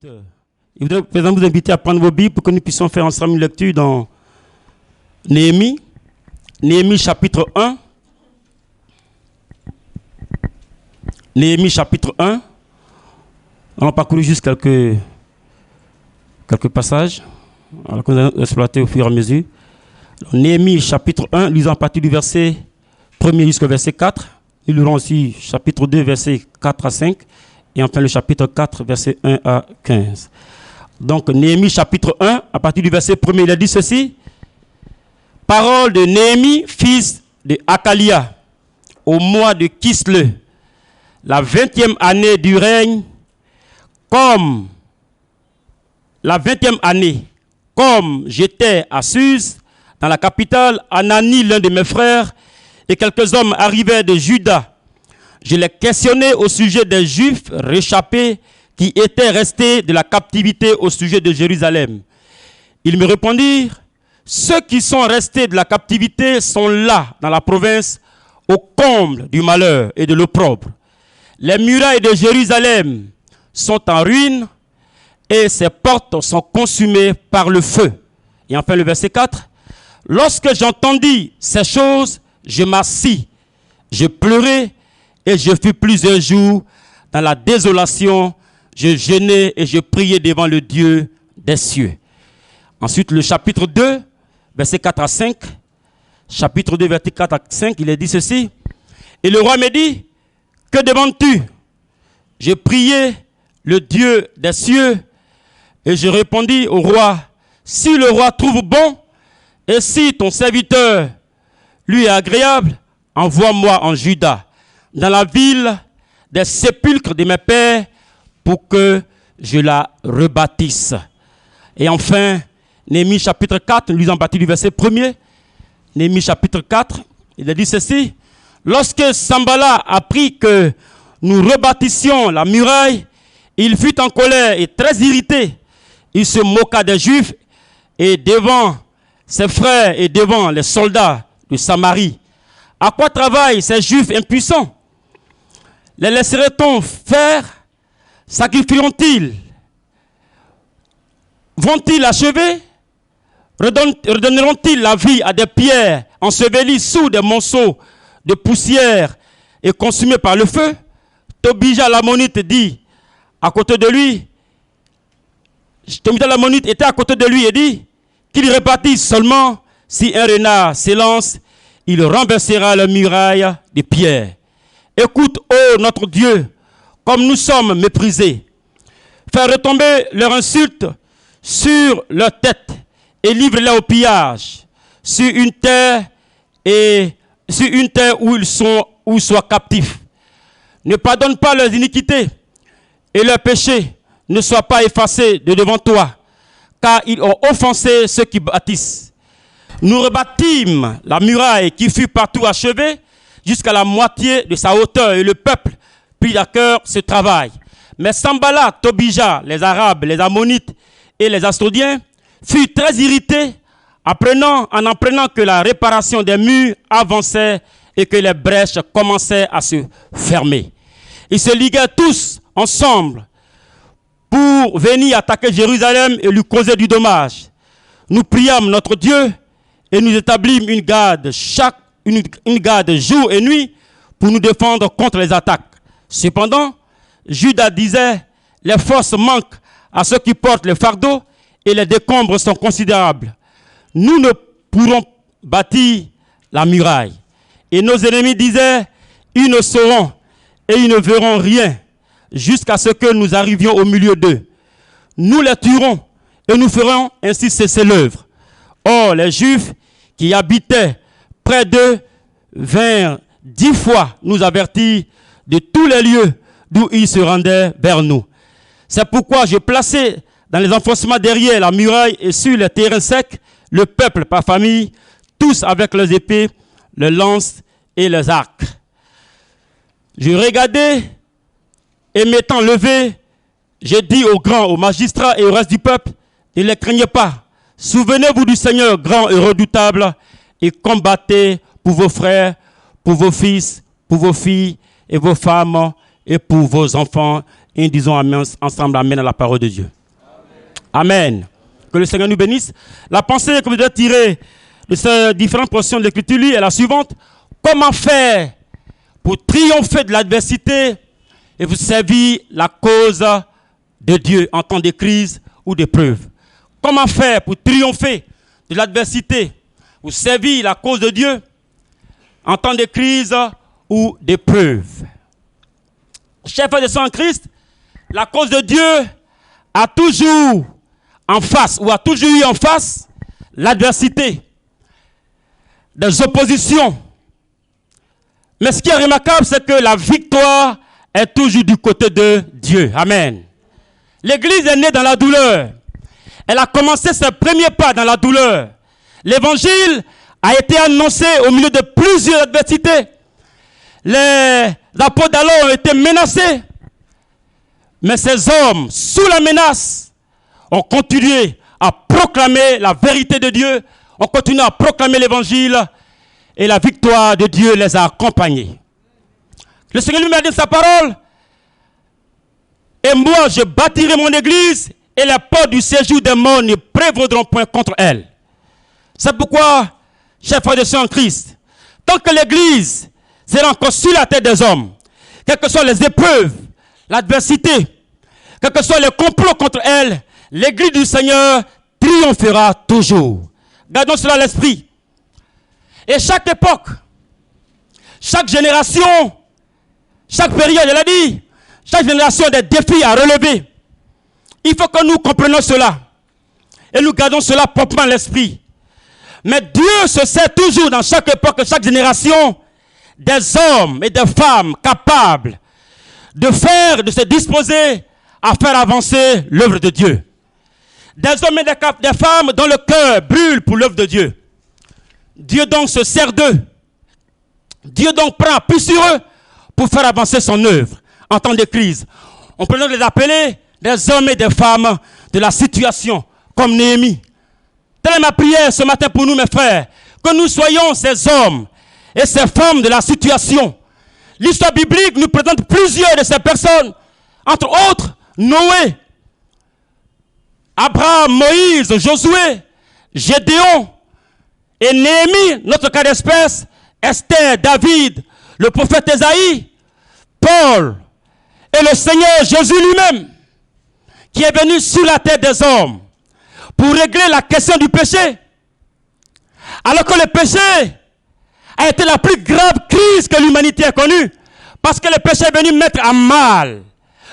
Je voudrais présent vous inviter à prendre vos Bibles pour que nous puissions faire ensemble une lecture dans Néhémie. Néhémie chapitre 1. Néhémie chapitre 1. On a parcouru juste quelques passages. Alors qu'on a exploité au fur et à mesure. Néhémie chapitre 1, lisant à partir du verset 1er jusqu'au verset 4. Nous lirons aussi chapitre 2, versets 4 à 5. Et enfin le chapitre 4, versets 1 à 15. Donc Néhémie chapitre 1, à partir du verset 1er, il a dit ceci. Parole de Néhémie, fils de Hakalia, au mois de Kisle, la 20e année du règne, comme j'étais à Suse, dans la capitale, Anani, l'un de mes frères, et quelques hommes arrivaient de Juda. Je les questionnais au sujet des Juifs réchappés qui étaient restés de la captivité au sujet de Jérusalem. Ils me répondirent, ceux qui sont restés de la captivité sont là, dans la province, au comble du malheur et de l'opprobre. Les murailles de Jérusalem sont en ruine et ses portes sont consumées par le feu. Et enfin le verset 4. Lorsque j'entendis ces choses, je m'assis, je pleurais et je fus plusieurs jours dans la désolation. Je jeûnais et je priais devant le Dieu des cieux. Ensuite le chapitre 2, verset 4 à 5. Chapitre 2, verset 4 à 5, il est dit ceci. Et le roi me dit, que demandes-tu? Je priais le Dieu des cieux et je répondis au roi, si le roi trouve bon et si ton serviteur lui est agréable, envoie-moi en Juda, dans la ville des sépulcres de mes pères, pour que je la rebâtisse. Et enfin, Néhémie chapitre 4, nous lisons à partir du verset 1er. Néhémie chapitre 4, il a dit ceci. Lorsque Sanballat apprit que nous rebâtissions la muraille, il fut en colère et très irrité. Il se moqua des Juifs et devant ses frères et devant les soldats de Samarie. À quoi travaillent ces Juifs impuissants? Les laisserait-on faire? Sacrifieront-ils? Vont-ils achever? Redonneront-ils la vie à des pierres ensevelies sous des monceaux de poussière et consumées par le feu? Tobija l'ammonite dit à côté de lui, Tobija l'ammonite était à côté de lui et dit qu'il rebâtisse seulement si un renard s'élance, il renversera la muraille de pierre. Écoute, ô notre Dieu, comme nous sommes méprisés. Fais retomber leur insulte sur leur tête et livre-les au pillage sur une terre où ils soient captifs. Ne pardonne pas leurs iniquités et leurs péchés ne soient pas effacés de devant toi, car ils ont offensé ceux qui bâtissent. Nous rebâtîmes la muraille qui fut partout achevée jusqu'à la moitié de sa hauteur et le peuple prit à cœur ce travail. Mais Sanballat, Tobija, les Arabes, les Ammonites et les Asdodiens furent très irrités en apprenant que la réparation des murs avançait et que les brèches commençaient à se fermer. Ils se liguèrent tous ensemble pour venir attaquer Jérusalem et lui causer du dommage. Nous priâmes notre Dieu et nous établîmes une garde jour et nuit pour nous défendre contre les attaques. Cependant, Judas disait, les forces manquent à ceux qui portent le fardeau et les décombres sont considérables. Nous ne pourrons bâtir la muraille. Et nos ennemis disaient, ils ne sauront et ils ne verront rien jusqu'à ce que nous arrivions au milieu d'eux. Nous les tuerons et nous ferons ainsi cesser l'œuvre. Or, les Juifs qui habitaient près d'eux vinrent 10 fois nous avertir de tous les lieux d'où ils se rendaient vers nous. C'est pourquoi je plaçais dans les enfoncements derrière la muraille et sur les terrains secs le peuple par famille, tous avec leurs épées, leurs lances et leurs arcs. Je regardais et m'étant levé, j'ai dit aux grands, aux magistrats et au reste du peuple, ne les craignez pas. Souvenez-vous du Seigneur grand et redoutable et combattez pour vos frères, pour vos fils, pour vos filles et vos femmes et pour vos enfants Et nous disons amen, ensemble amen à la parole de Dieu. Amen. Que le Seigneur nous bénisse. La pensée que vous devez tirer de ces différentes portions de l'Écriture est la suivante. Comment faire pour triompher de l'adversité et vous servir la cause de Dieu en temps de crise ou d'épreuve? Comment faire pour triompher de l'adversité ou servir la cause de Dieu en temps de crise ou d'épreuve? Chers frères et sœurs en Christ, la cause de Dieu a toujours en face, ou a toujours eu en face, l'adversité, des oppositions. Mais ce qui est remarquable, c'est que la victoire est toujours du côté de Dieu. Amen. L'Église est née dans la douleur. Elle a commencé ses premiers pas dans la douleur. L'évangile a été annoncé au milieu de plusieurs adversités. Les apôtres d'alors ont été menacés. Mais ces hommes, sous la menace, ont continué à proclamer la vérité de Dieu, ont continué à proclamer l'évangile, et la victoire de Dieu les a accompagnés. Le Seigneur lui a dit sa parole, et moi je bâtirai mon église, et les portes du séjour des morts ne prévaudront point contre elle. C'est pourquoi, chers frères et sœurs en Christ, tant que l'église sera encore sur la tête des hommes, quelles que soient les épreuves, l'adversité, quels que soient les complots contre elle, l'église du Seigneur triomphera toujours. Gardons cela à l'esprit. Et chaque époque, chaque génération, chaque période, elle a dit, chaque génération a des défis à relever. Il faut que nous comprenions cela. Et nous gardons cela proprement à l'esprit. Mais Dieu se sert toujours dans chaque époque, chaque génération, des hommes et des femmes capables de se disposer à faire avancer l'œuvre de Dieu. Des hommes et des femmes dont le cœur brûle pour l'œuvre de Dieu. Dieu donc se sert d'eux. Dieu donc prend appui sur eux pour faire avancer son œuvre en temps de crise. On peut donc les appeler des hommes et des femmes de la situation, comme Néhémie. Telle est ma prière ce matin pour nous, mes frères, que nous soyons ces hommes et ces femmes de la situation. L'histoire biblique nous présente plusieurs de ces personnes, entre autres Noé, Abraham, Moïse, Josué, Gédéon et Néhémie, notre cas d'espèce, Esther, David, le prophète Ésaïe, Paul et le Seigneur Jésus lui-même, qui est venu sur la terre des hommes pour régler la question du péché. Alors que le péché a été la plus grave crise que l'humanité a connue, parce que le péché est venu mettre à mal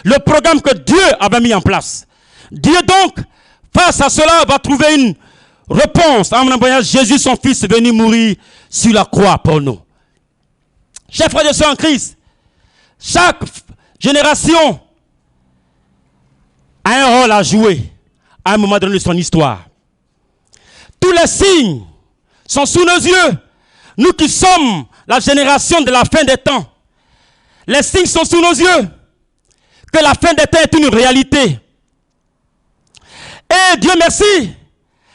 le programme que Dieu avait mis en place. Dieu donc, face à cela, va trouver une réponse en envoyant Jésus, son fils, venu mourir sur la croix pour nous. Chers frères et sœurs en Christ, chaque génération a un rôle à jouer à un moment donné de son histoire. Tous les signes sont sous nos yeux. Nous qui sommes la génération de la fin des temps, les signes sont sous nos yeux. Que la fin des temps est une réalité. Et Dieu merci,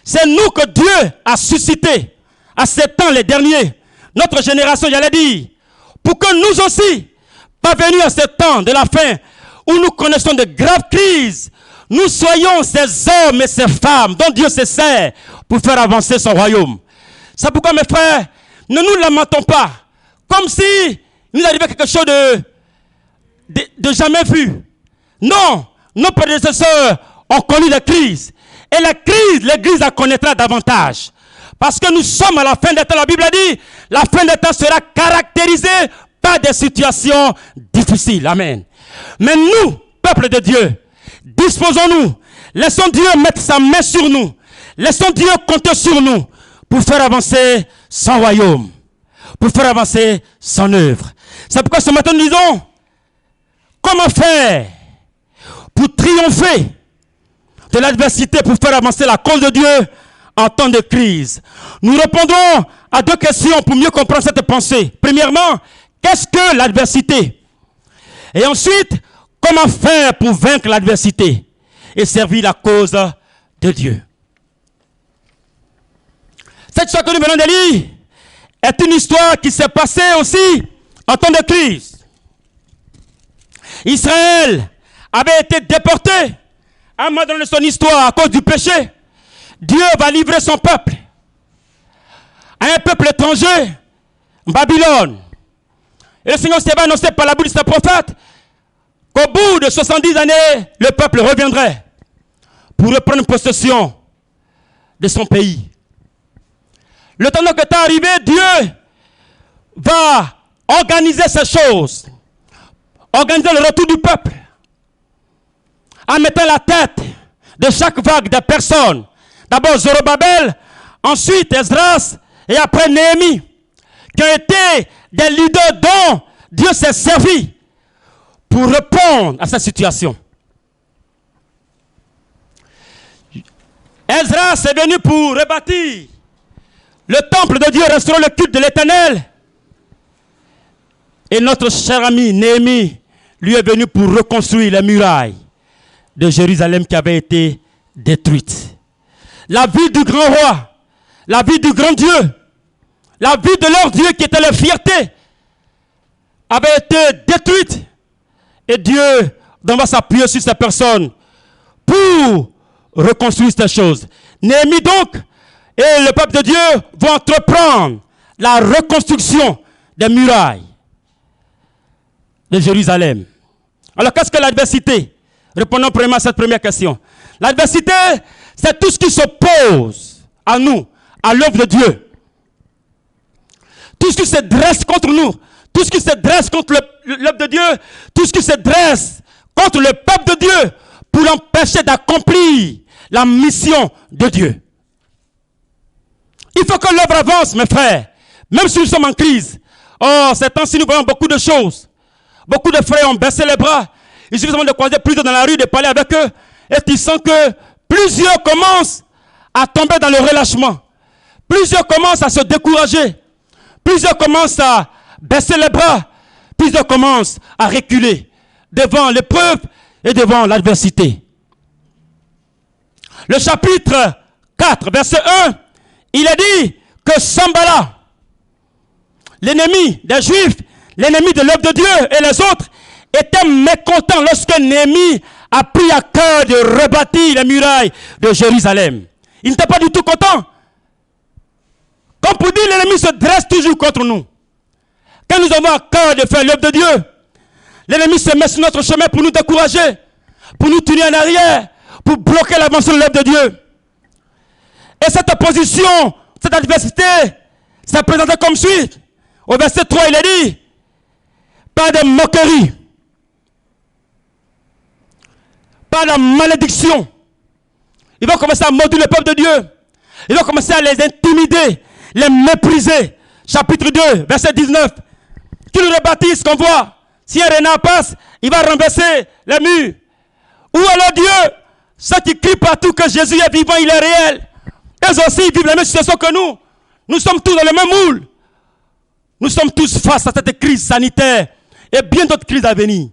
c'est nous que Dieu a suscité à ces temps les derniers, notre génération, j'allais dire, pour que nous aussi, parvenus à ce temps de la fin, où nous connaissons de graves crises, nous soyons ces hommes et ces femmes dont Dieu se sert pour faire avancer son royaume. C'est pourquoi, mes frères, ne nous lamentons pas, comme si nous arrivait quelque chose de jamais vu. Non, nos prédécesseurs ont connu des crises. Et les crises, l'Église la connaîtra davantage. Parce que nous sommes à la fin des temps. La Bible a dit, la fin des temps sera caractérisée par des situations difficiles. Amen. Mais nous, peuple de Dieu, disposons-nous. Laissons Dieu mettre sa main sur nous. Laissons Dieu compter sur nous pour faire avancer son royaume, pour faire avancer son œuvre. C'est pourquoi ce matin nous disons, comment faire pour triompher de l'adversité, pour faire avancer la cause de Dieu en temps de crise? Nous répondrons à deux questions pour mieux comprendre cette pensée. Premièrement, qu'est-ce que l'adversité? Et ensuite, comment faire pour vaincre l'adversité et servir la cause de Dieu? Cette histoire que nous venons de lire est une histoire qui s'est passée aussi en temps de crise. Israël avait été déporté à un moment donné de son histoire à cause du péché, Dieu va livrer son peuple à un peuple étranger, Babylone. Et le Seigneur s'est annoncé par la bouche de ses prophètes qu'au bout de 70 années, le peuple reviendrait pour reprendre possession de son pays. Le temps que est arrivé, Dieu va organiser ces choses, organiser le retour du peuple, en mettant la tête de chaque vague de personnes. D'abord Zorobabel, ensuite Esdras et après Néhémie, qui ont été des leaders dont Dieu s'est servi pour répondre à cette situation. Esdras est venu pour rebâtir le temple de Dieu, restaurer le culte de l'Éternel. Et notre cher ami Néhémie, lui est venu pour reconstruire les murailles de Jérusalem qui avaient été détruites. La vie du grand roi, la vie du grand Dieu, la vie de leur Dieu qui était leur fierté, avait été détruite. Et Dieu va s'appuyer sur ces personnes pour reconstruire ces choses. Néhémie donc et le peuple de Dieu vont entreprendre la reconstruction des murailles de Jérusalem. Alors qu'est-ce que l'adversité? Répondons premièrement à cette première question. L'adversité, c'est tout ce qui s'oppose à nous, à l'œuvre de Dieu. Tout ce qui se dresse contre nous, tout ce qui se dresse contre l'œuvre de Dieu, tout ce qui se dresse contre le peuple de Dieu pour l'empêcher d'accomplir la mission de Dieu. Il faut que l'œuvre avance, mes frères, même si nous sommes en crise. Oh, ces temps-ci, nous voyons beaucoup de choses. Beaucoup de frères ont baissé les bras. Il suffit seulement de croiser plusieurs dans la rue, de parler avec eux, et tu sens que plusieurs commencent à tomber dans le relâchement. Plusieurs commencent à se décourager. Plusieurs commencent à baisser les bras. Plusieurs commencent à reculer devant l'épreuve et devant l'adversité. Le chapitre 4, verset 1, il est dit que Sambala, l'ennemi des Juifs, l'ennemi de l'œuvre de Dieu et les autres, étaient mécontents lorsque Néhémie a pris à cœur de rebâtir les murailles de Jérusalem. Il n'était pas du tout content. Comme pour dire, l'ennemi se dresse toujours contre nous. Quand nous avons à cœur de faire l'œuvre de Dieu, l'ennemi se met sur notre chemin pour nous décourager, pour nous tenir en arrière, pour bloquer l'avancée de l'œuvre de Dieu. Et cette opposition, cette adversité, s'est présentée comme suit. Au verset 3, il est dit, pas de moquerie, pas de malédiction. Ils vont commencer à maudire le peuple de Dieu. Ils vont commencer à les intimider, les mépriser. Chapitre 2, verset 19. Qu'ils rebâtissent, qu'on voit. Si un renard passe, il va renverser les murs. Ou alors Dieu, ceux qui crient partout que Jésus est vivant, il est réel. Eux aussi vivent la même situation que nous. Nous sommes tous dans le même moule. Nous sommes tous face à cette crise sanitaire et bien d'autres crises à venir.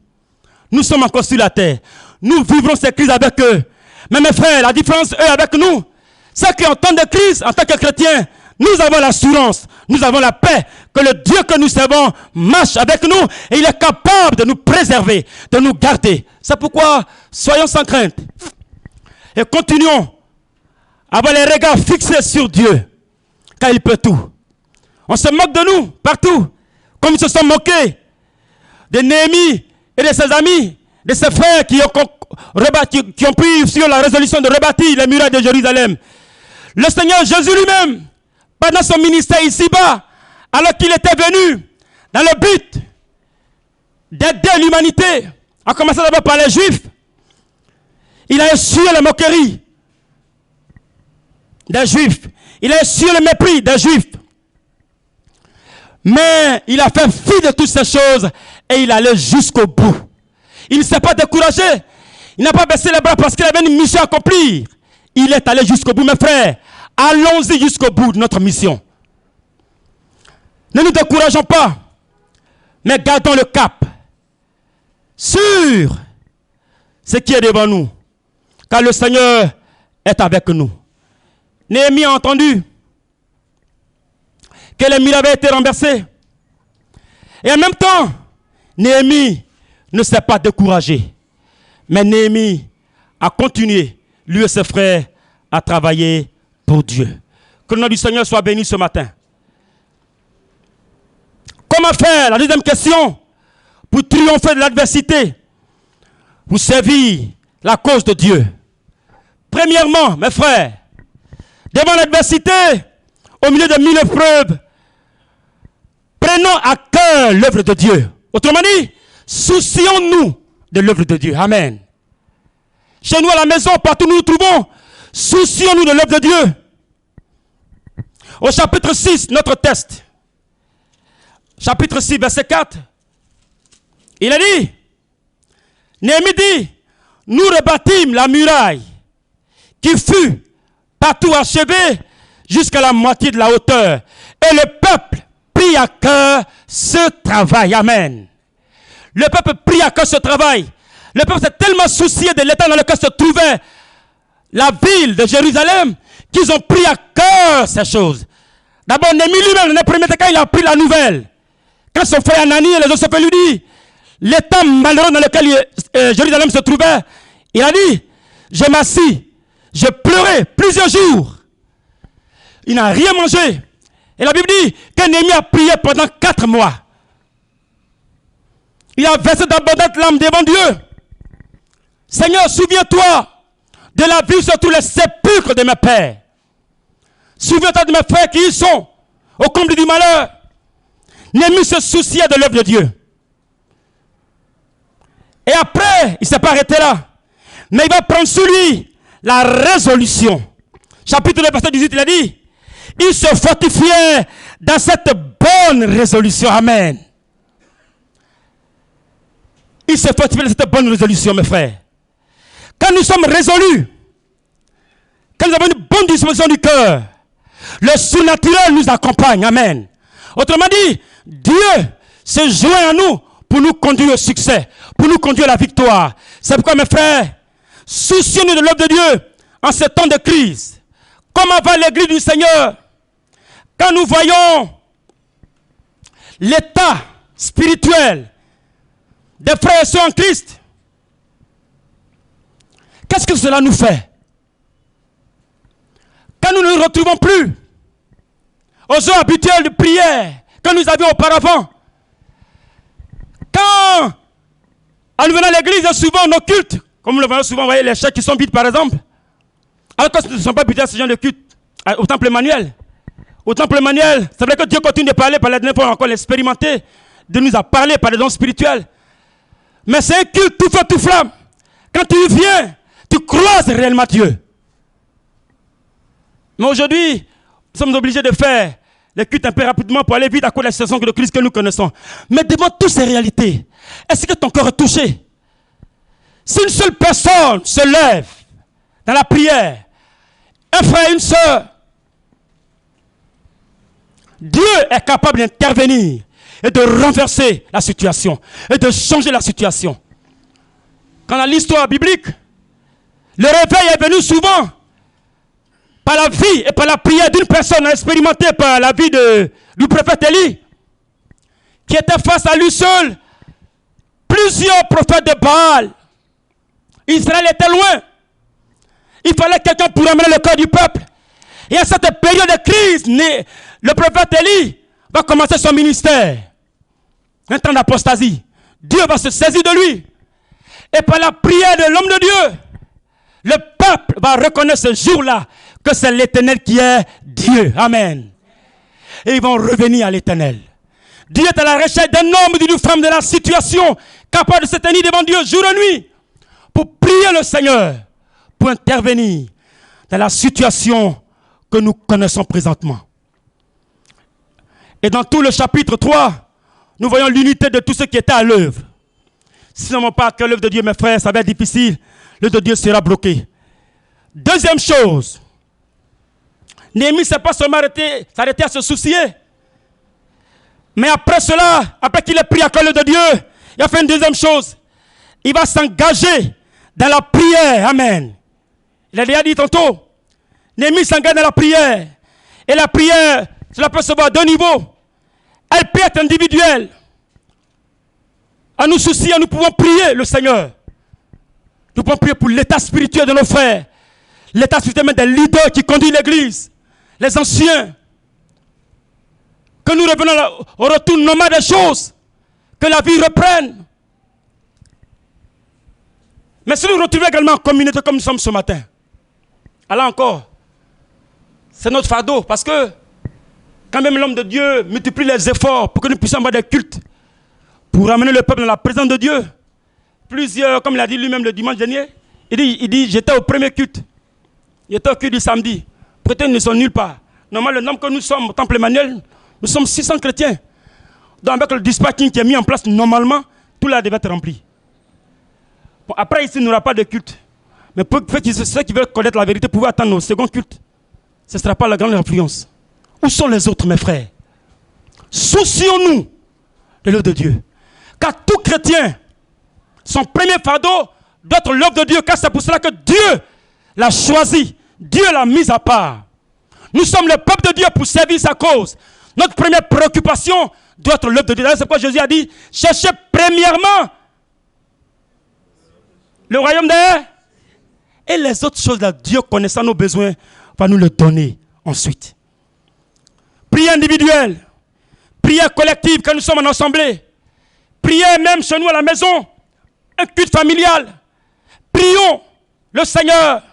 Nous sommes encore sur la terre. Nous vivrons ces crises avec eux. Mais mes frères, la différence, eux, avec nous, c'est qu'en temps de crise, en tant que chrétiens, nous avons l'assurance, nous avons la paix, que le Dieu que nous servons marche avec nous et il est capable de nous préserver, de nous garder. C'est pourquoi, soyons sans crainte et continuons à avoir les regards fixés sur Dieu, car il peut tout. On se moque de nous partout, comme ils se sont moqués de Néhémie et de ses amis, de ses frères qui ont pris sur la résolution de rebâtir les murailles de Jérusalem. Le Seigneur Jésus lui-même, pendant son ministère ici-bas, alors qu'il était venu dans le but d'aider l'humanité, en commençant d'abord par les Juifs, il a essuyé la moquerie des Juifs. Il a essuyé le mépris des Juifs. Mais il a fait fi de toutes ces choses et il allait jusqu'au bout. Il ne s'est pas découragé. Il n'a pas baissé les bras parce qu'il avait une mission à accomplir. Il est allé jusqu'au bout, mes frères. Allons-y jusqu'au bout de notre mission. Ne nous décourageons pas, mais gardons le cap sur ce qui est devant nous, car le Seigneur est avec nous. Néhémie a entendu que les murs avaient été renversés. Et en même temps, Néhémie ne s'est pas découragé, Mais Néhémie a continué, lui et ses frères, à travailler pour Dieu. Que le nom du Seigneur soit béni ce matin. Comment faire? La deuxième question, pour triompher de l'adversité, pour servir la cause de Dieu. Premièrement, mes frères, devant l'adversité, au milieu de 1000 épreuves, prenons à cœur l'œuvre de Dieu. Autrement dit, soucions-nous de l'œuvre de Dieu. Amen. Chez nous à la maison, partout où nous nous trouvons, soucions-nous de l'œuvre de Dieu. Au chapitre 6, notre texte. Chapitre 6, verset 4. Il a dit, Néhémie dit, nous rebâtîmes la muraille qui fut partout achevée jusqu'à la moitié de la hauteur. Et le peuple prit à cœur ce travail. Amen. Le peuple prit à cœur ce travail. Le peuple s'est tellement soucié de l'état dans lequel se trouvait la ville de Jérusalem qu'ils ont pris à cœur ces choses. D'abord, Néhémie lui-même, dans le premier cas, il a pris la nouvelle. Quand son frère Anani et les autres frères lui disent l'état malheureux dans lequel Jérusalem se trouvait, il a dit, je m'assis, je pleurais plusieurs jours. Il n'a rien mangé. Et la Bible dit que Néhémie a prié pendant 4 mois. Il a versé d'abondantes larmes devant Dieu. Seigneur, souviens-toi de la vie sur tous les sépulcres de mes pères. Souviens-toi de mes frères qui y sont, au comble du malheur. Néhémie se souciait de l'œuvre de Dieu. Et après, il ne s'est pas arrêté là. Mais il va prendre sur lui la résolution. Chapitre 2, verset 18, il a dit, il se fortifiait dans cette bonne résolution. Amen. Il se fortifie dans cette bonne résolution, mes frères. Quand nous sommes résolus, quand nous avons une bonne disposition du cœur, le surnaturel nous accompagne. Amen. Autrement dit, Dieu se joint à nous pour nous conduire au succès, pour nous conduire à la victoire. C'est pourquoi, mes frères, souciez-nous de l'œuvre de Dieu en ces temps de crise. Comment va l'église du Seigneur? Quand nous voyons l'état spirituel des frères et sœurs en Christ, qu'est-ce que cela nous fait? Quand nous ne nous retrouvons plus aux heures habituelles de prière que nous avions auparavant, quand en venant à l'église, souvent nos cultes, comme nous le voyons souvent, vous voyez les chèques qui sont vides par exemple, alors que ce ne sont pas butés à ce genre de culte, au temple Emmanuel. Au temple Emmanuel, c'est vrai que Dieu continue de parler, par la dernière fois encore l'expérimenter, de nous a parlé par les dons spirituels. Mais c'est un culte tout feu, tout flamme. Quand tu viens, tu croises réellement Dieu. Mais aujourd'hui, nous sommes obligés de faire les cultes un peu rapidement pour aller vite à cause de la situation de crise que nous connaissons. Mais devant toutes ces réalités, est-ce que ton cœur est touché? Si une seule personne se lève dans la prière, un frère, une sœur, Dieu est capable d'intervenir et de renverser la situation et de changer la situation. Quand dans l'histoire biblique, le réveil est venu souvent par la vie et par la prière d'une personne expérimentée par la vie du prophète Élie, qui était face à lui seul plusieurs prophètes de Baal. Israël était loin. Il fallait quelqu'un pour amener le cœur du peuple. Et à cette période de crise, le prophète Élie va commencer son ministère. Un temps d'apostasie. Dieu va se saisir de lui. Et par la prière de l'homme de Dieu, le peuple va reconnaître ce jour-là que c'est l'Éternel qui est Dieu. Amen. Et ils vont revenir à l'Éternel. Dieu est à la recherche d'un homme et d'une femme de la situation, capable de se tenir devant Dieu jour et nuit, pour prier le Seigneur, pour intervenir dans la situation que nous connaissons présentement. Et dans tout le chapitre 3, nous voyons l'unité de tout ce qui était à l'œuvre. Si nous n'avons pas que l'œuvre de Dieu, mes frères, ça va être difficile. L'œuvre de Dieu sera bloquée. Deuxième chose, Néhémie ne s'est pas seulement s'arrêter à se soucier. Mais après cela, après qu'il ait pris à cœur l'œuvre de Dieu, il a fait une deuxième chose. Il va s'engager dans la prière. Amen. Il a déjà dit tantôt, Néhémie s'engage dans la prière. Et la prière, cela peut se voir à deux niveaux. Elle peut être individuelle. À nous soucier, nous pouvons prier le Seigneur. Nous pouvons prier pour l'état spirituel de nos frères. L'état spirituel même des leaders qui conduisent l'église. Les anciens. Que nous revenons au retour normal des choses. Que la vie reprenne. Mais si nous nous retrouvons également en communauté comme nous sommes ce matin, alors encore, c'est notre fardeau. Parce que quand même l'homme de Dieu multiplie les efforts pour que nous puissions avoir des cultes, pour ramener le peuple dans la présence de Dieu. Plusieurs, comme il a dit lui-même le dimanche dernier, il dit j'étais au premier culte. J'étais au culte du samedi. Peut-être ils ne sont nulle part. Normalement, le nombre que nous sommes au Temple Emmanuel, nous sommes 600 chrétiens. Donc avec le dispatching qui est mis en place, normalement, tout là devait être rempli. Bon, après, ici, il n'y aura pas de culte. Mais pour ceux qui veulent connaître la vérité, pouvoir attendre au second culte. Ce ne sera pas la grande influence. Où sont les autres, mes frères? Soucions-nous de l'œuvre de Dieu. Car tout chrétien, son premier fardeau doit être l'œuvre de Dieu. Car c'est pour cela que Dieu l'a choisi. Dieu l'a mis à part. Nous sommes le peuple de Dieu pour servir sa cause. Notre première préoccupation doit être l'œuvre de Dieu. C'est pourquoi Jésus a dit, cherchez premièrement le royaume des... Et les autres choses, là, Dieu connaissant nos besoins, va nous le donner ensuite. Prière individuelle, prière collective quand nous sommes en assemblée, prière même chez nous à la maison, un culte familial. Prions le Seigneur.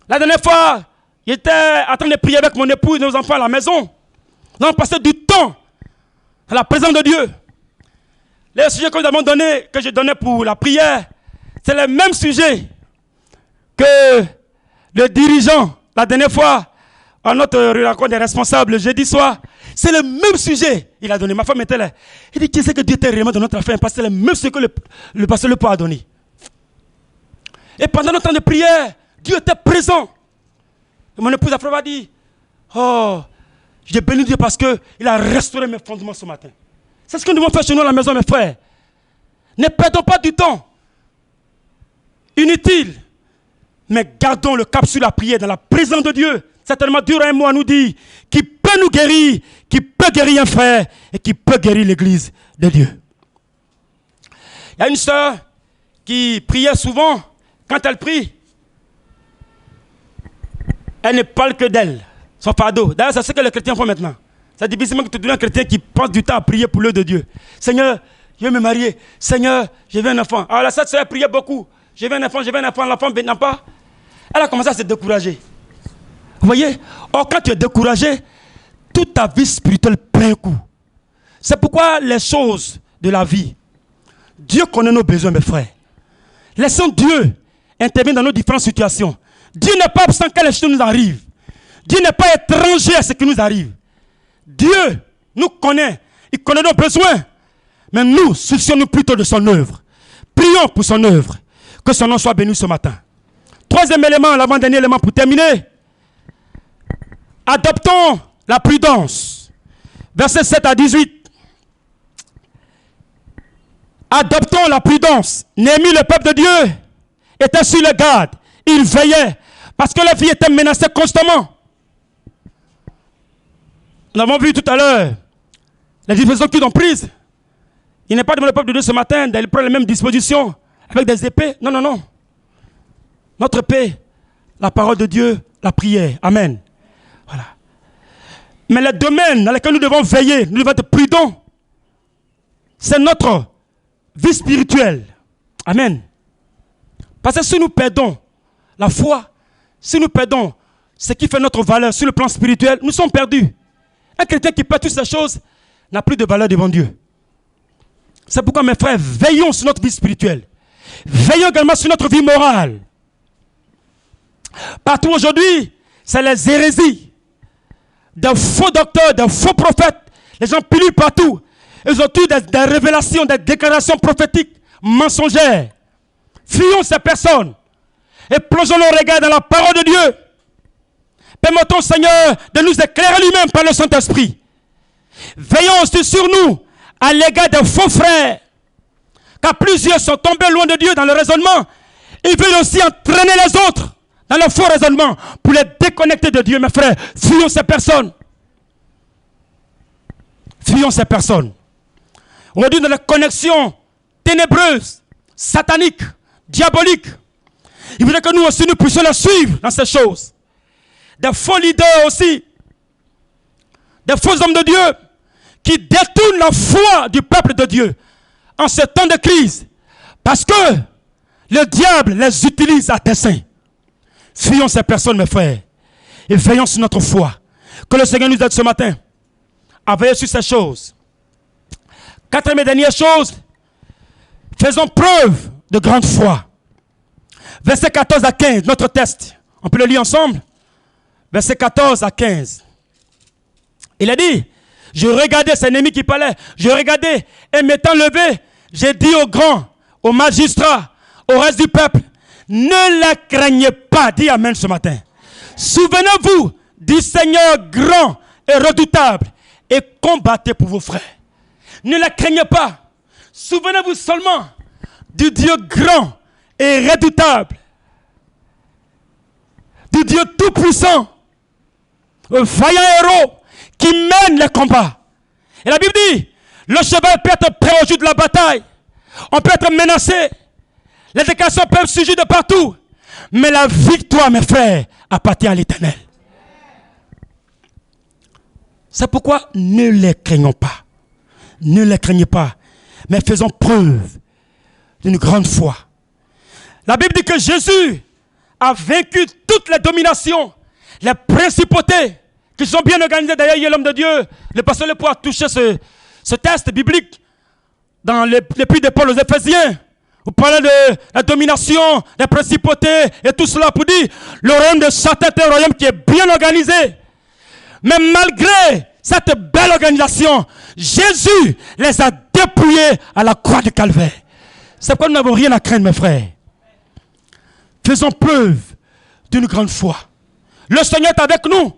La dernière fois, j'étais en train de prier avec mon épouse et nos enfants à la maison. Nous avons passé du temps à la présence de Dieu. Les sujets que nous avons donnés, que j'ai donnés pour la prière, c'est le même sujet que le dirigeant, la dernière fois, à notre rencontre des responsables, jeudi soir, c'est le même sujet. Il a donné. Ma femme était là. Il dit, qui c'est que Dieu était réellement dans notre affaire? Parce que c'est le même sujet que le pasteur Le Pau a donné. Et pendant notre temps de prière, Dieu était présent. Et mon épouse a dit, oh, j'ai béni Dieu parce qu'il a restauré mes fondements ce matin. C'est ce que nous devons faire chez nous à la maison, mes frères. Ne perdons pas du temps. Inutile. Mais gardons le cap sur la prière dans la présence de Dieu. Certainement, Dieu aura un mot à nous dire qui peut nous guérir, qui peut guérir un frère et qui peut guérir l'église de Dieu. Il y a une sœur qui priait souvent. Quand elle prie, elle ne parle que d'elle, son fardeau. D'ailleurs, c'est ce que les chrétiens font maintenant. C'est difficilement que tu deviens un chrétien qui passe du temps à prier pour l'œuvre de Dieu. Seigneur, je vais me marier. Seigneur, je veux un enfant. Alors, cette sœur priait beaucoup. Je veux un enfant, l'enfant n'a pas. Elle a commencé à se décourager. Vous voyez? Or, quand tu es découragé, toute ta vie spirituelle prend un coup. C'est pourquoi les choses de la vie, Dieu connaît nos besoins, mes frères. Laissons Dieu intervenir dans nos différentes situations. Dieu n'est pas absent quand les choses nous arrivent. Dieu n'est pas étranger à ce qui nous arrive. Dieu nous connaît. Il connaît nos besoins. Mais nous, soucions-nous plutôt de son œuvre. Prions pour son œuvre. Que son nom soit béni ce matin. Troisième élément, l'avant-dernier élément pour terminer. Adoptons la prudence. Versets 7 à 18. Adoptons la prudence. Néhémie, le peuple de Dieu, était sur le garde. Il veillait parce que la vie était menacée constamment. Nous avons vu tout à l'heure les dispositions qu'ils ont prises. Il n'est pas devant le peuple de Dieu ce matin d'aller prendre les mêmes dispositions avec des épées. Non, non, non. Notre paix, la parole de Dieu, la prière. Amen. Voilà. Mais les domaines dans lesquels nous devons veiller, nous devons être prudents, c'est notre vie spirituelle. Amen. Parce que si nous perdons la foi, si nous perdons ce qui fait notre valeur sur le plan spirituel, nous sommes perdus. Un chrétien qui perd toutes ces choses n'a plus de valeur devant Dieu. C'est pourquoi, mes frères, veillons sur notre vie spirituelle. Veillons également sur notre vie morale. Partout aujourd'hui, c'est les hérésies. Des faux docteurs, des faux prophètes. Les gens pilulent partout. Ils ont eu des révélations, des déclarations prophétiques mensongères. Fuyons ces personnes et plongeons nos regards dans la parole de Dieu. Permettons, Seigneur, de nous éclairer lui-même par le Saint-Esprit. Veillons aussi sur nous à l'égard des faux frères. Car plusieurs sont tombés loin de Dieu dans le raisonnement. Ils veulent aussi entraîner les autres dans le faux raisonnement pour les déconnecter de Dieu, mes frères. Fuyons ces personnes. Fuyons ces personnes. Aujourd'hui, dans les connexions ténébreuses, sataniques, diaboliques. Il voudrait que nous aussi nous puissions les suivre dans ces choses. Des faux leaders aussi, des faux hommes de Dieu qui détournent la foi du peuple de Dieu en ce temps de crise parce que le diable les utilise à dessein. Fuyons ces personnes, mes frères, et veillons sur notre foi. Que le Seigneur nous aide ce matin à veiller sur ces choses. Quatrième et dernière chose, faisons preuve de grande foi. Versets 14 à 15, notre test. On peut le lire ensemble. Versets 14 à 15. Il a dit, je regardais ces ennemis qui parlaient, je regardais, et m'étant levé, j'ai dit aux grands, aux magistrats, au reste du peuple, ne la craignez pas. Dis amen ce matin. Souvenez-vous du Seigneur grand et redoutable et combattez pour vos frères. Ne la craignez pas. Souvenez-vous seulement du Dieu grand et redoutable, du Dieu tout-puissant, un vaillant héros qui mène les combats. Et la Bible dit, le cheval peut être prêt au jour de la bataille. On peut être menacé. Les déclarations peuvent surgir de partout. Mais la victoire, mes frères, appartient à l'Éternel. C'est pourquoi ne les craignons pas. Ne les craignez pas. Mais faisons preuve d'une grande foi. La Bible dit que Jésus a vaincu toutes les dominations, les principautés qui sont bien organisées. D'ailleurs, il y a l'homme de Dieu, le pasteur le pourra toucher ce test biblique dans l'épître de Paul aux Éphésiens. Vous parlez de la domination, des principautés et tout cela pour dire le royaume de Satan est un royaume qui est bien organisé. Mais malgré cette belle organisation, Jésus les a dépouillés à la croix de Calvaire. C'est pourquoi nous n'avons rien à craindre, mes frères. Faisons preuve d'une grande foi. Le Seigneur est avec nous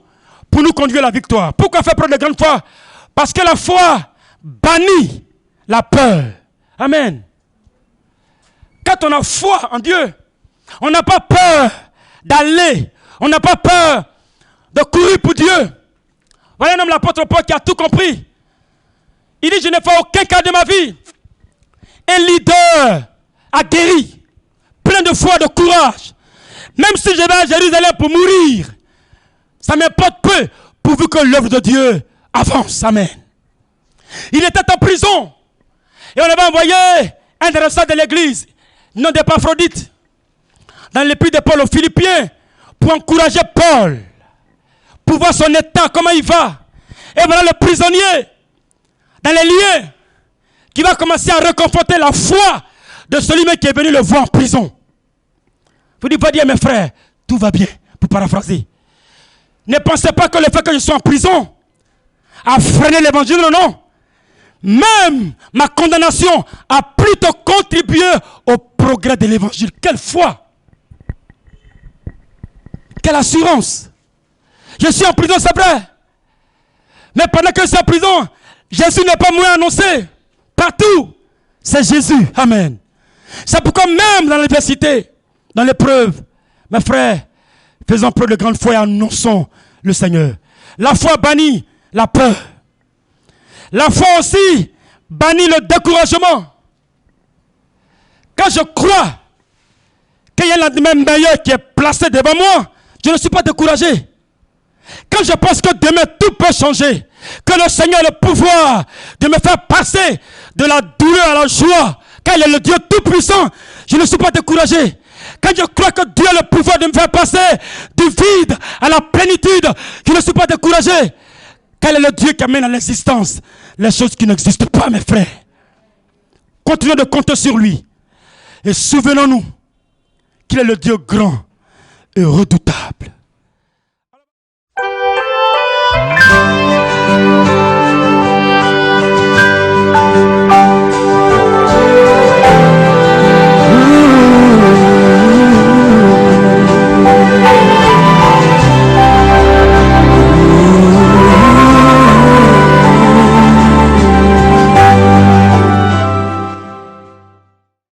pour nous conduire à la victoire. Pourquoi faire preuve de grande foi? Parce que la foi bannit la peur. Amen. Quand on a foi en Dieu, on n'a pas peur d'aller, on n'a pas peur de courir pour Dieu. Voilà un homme, l'apôtre Paul, qui a tout compris. Il dit, je n'ai fait aucun cas de ma vie. Un leader aguerri, plein de foi, de courage. Même si je vais à Jérusalem pour mourir, ça m'importe peu, pourvu que l'œuvre de Dieu avance. Amen. Il était en prison. Et on avait envoyé un des responsables de l'église, nom d'Épaphrodite, dans l'épître de Paul aux Philippiens, pour encourager Paul, pour voir son état, comment il va. Et voilà le prisonnier, dans les lieux, qui va commencer à réconforter la foi de celui-même qui est venu le voir en prison. Vous dites, va dire, mes frères, tout va bien, pour paraphraser. Ne pensez pas que le fait que je sois en prison a freiné l'évangile, non. Même ma condamnation a plutôt contribué au progrès de l'évangile. Quelle foi! Quelle assurance! Je suis en prison, c'est vrai. Mais pendant que je suis en prison, Jésus n'est pas moins annoncé. Partout, c'est Jésus. Amen. C'est pourquoi même dans l'adversité, dans l'épreuve, mes frères, faisons preuve de grande foi et annonçons le Seigneur. La foi bannit la peur. La foi aussi bannit le découragement. Quand je crois qu'il y a un lendemain meilleur qui est placé devant moi, je ne suis pas découragé. Quand je pense que demain tout peut changer, que le Seigneur a le pouvoir de me faire passer de la douleur à la joie, car il est le Dieu tout-puissant, je ne suis pas découragé. Quand je crois que Dieu a le pouvoir de me faire passer du vide à la plénitude, je ne suis pas découragé. Quel est le Dieu qui amène à l'existence les choses qui n'existent pas, mes frères? Continuons de compter sur lui. Et souvenons-nous qu'il est le Dieu grand et redoutable.